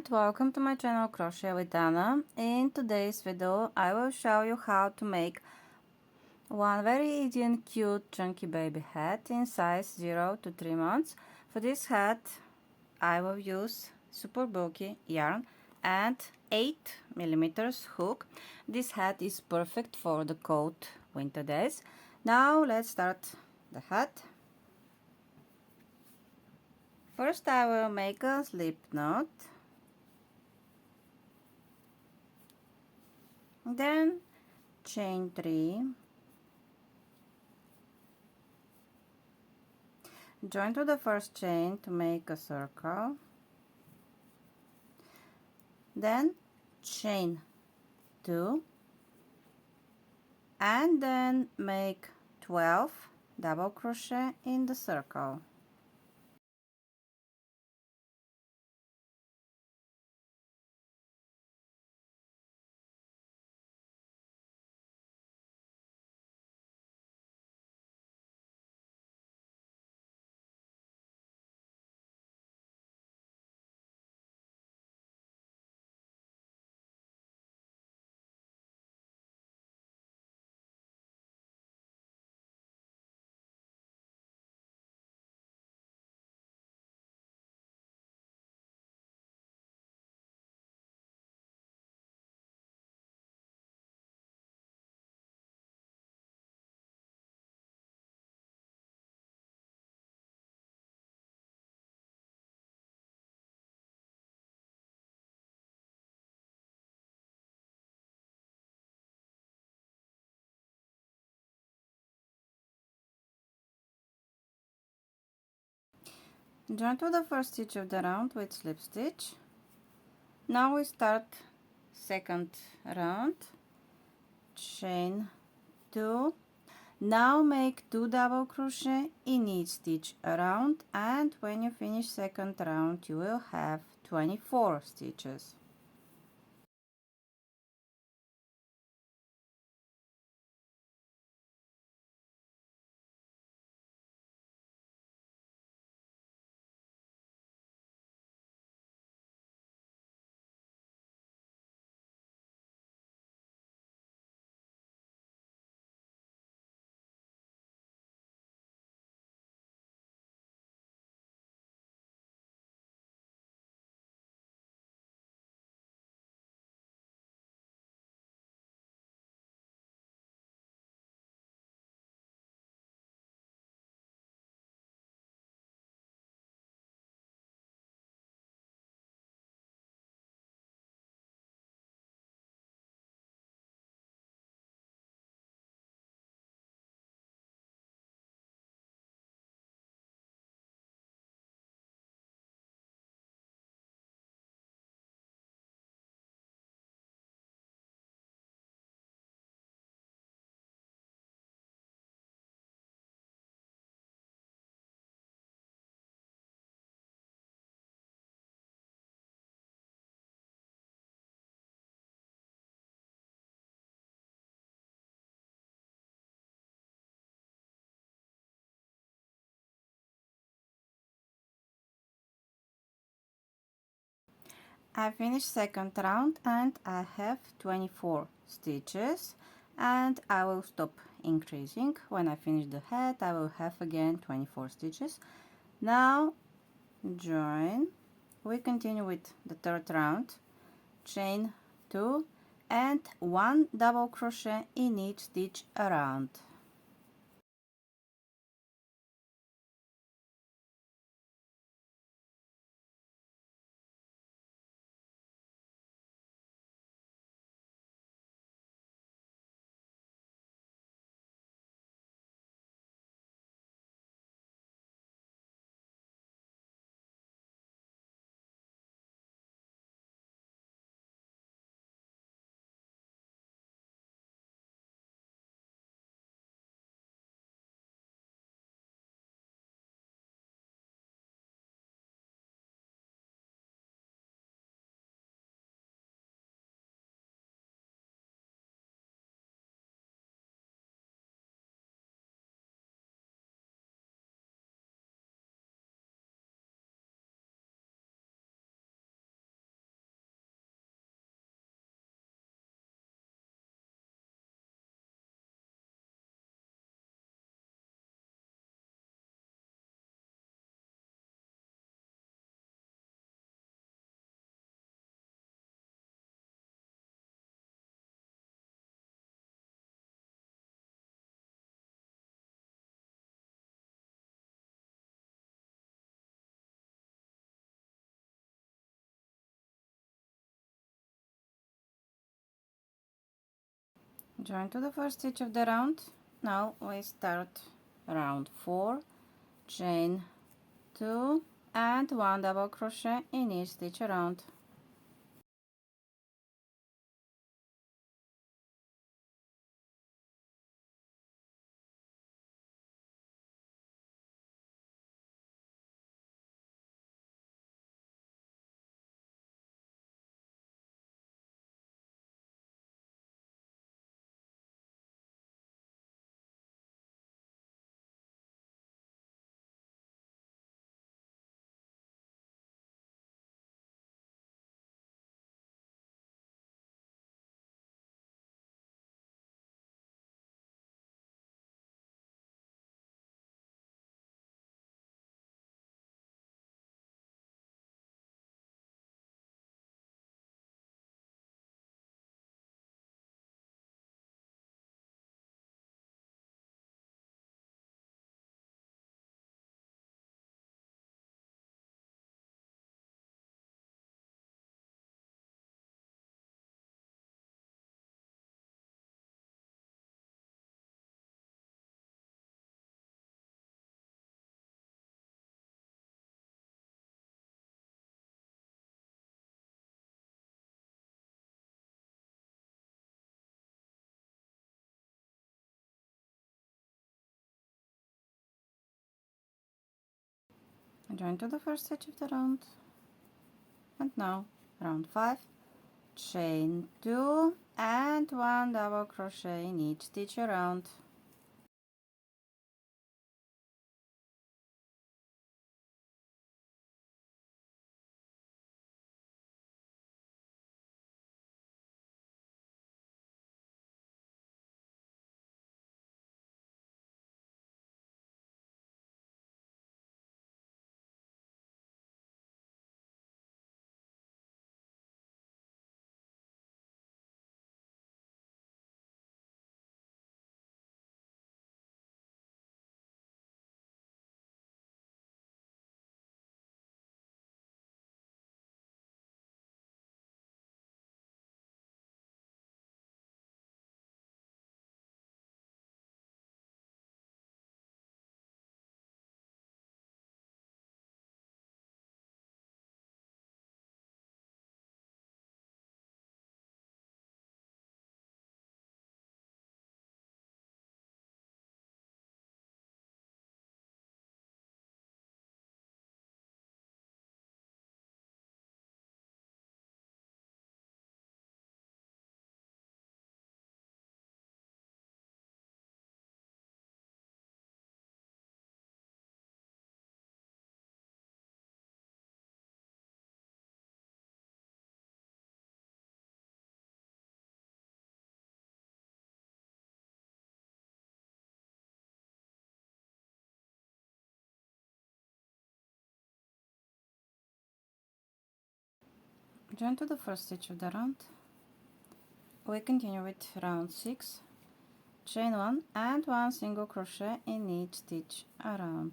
and welcome to my channel Crochet with Anna. In today's video I will show you how to make one very easy and cute chunky baby hat in size 0 to 3 months. For this hat I will use super bulky yarn and 8mm hook. This hat is perfect for the cold winter days. Now let's start the hat. First I will make a slip knot. Then chain 3, join to the first chain to make a circle, then chain 2 and then make 12 double crochet in the circle. Join to the first stitch of the round with slip stitch. Now we start second round, chain 2. Now make 2 double crochet in each stitch around, and when you finish second round you will have 24 stitches. I finished second round and I have 24 stitches, and I will stop increasing. When I finish the hat I will have again 24 stitches. Now join. We continue with the third round, chain 2 and 1 double crochet in each stitch around. Join to the first stitch of the round. Now we start round 4, chain 2 and 1 double crochet in each stitch around. Join to the first stitch of the round. And now round 5, chain 2 and 1 double crochet in each stitch around. Join to the first stitch of the round. We continue with round 6, chain 1 and 1 single crochet in each stitch around.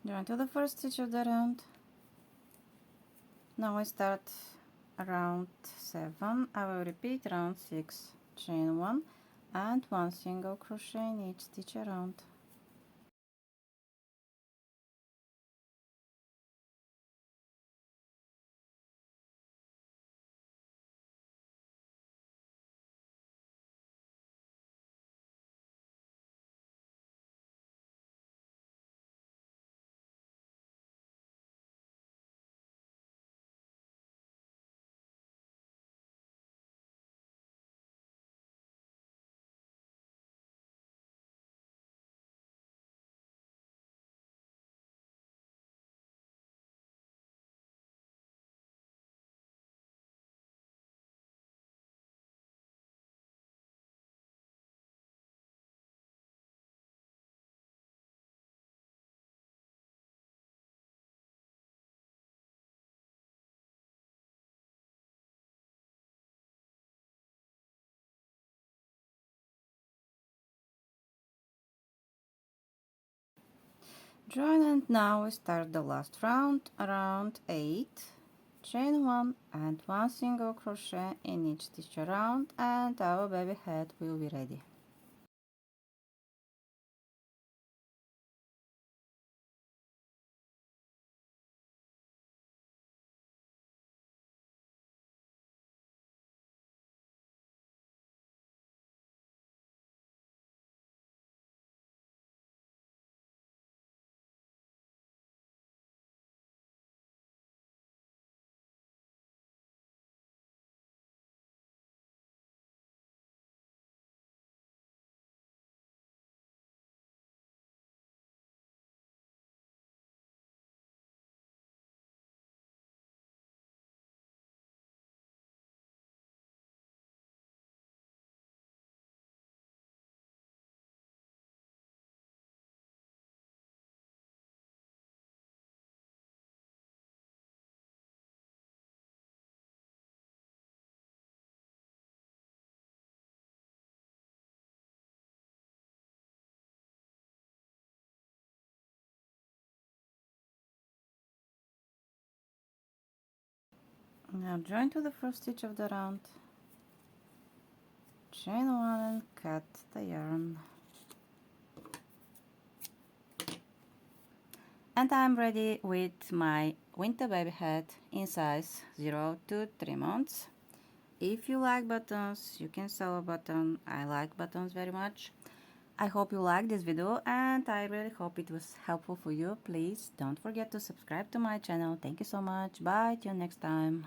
Join to the first stitch of the round. Now I start round 7. I will repeat round 6, chain 1 and 1 single crochet in each stitch around. Join, and now we start the last round, round 8. Chain 1 and 1 single crochet in each stitch around, and our baby head will be ready. Now join to the first stitch of the round, chain 1 and cut the yarn. And I'm ready with my winter baby hat in size 0 to 3 months. If you like buttons, you can sew a button. I like buttons very much. I hope you liked this video, and I really hope it was helpful for you. Please don't forget to subscribe to my channel. Thank you so much. Bye, till next time.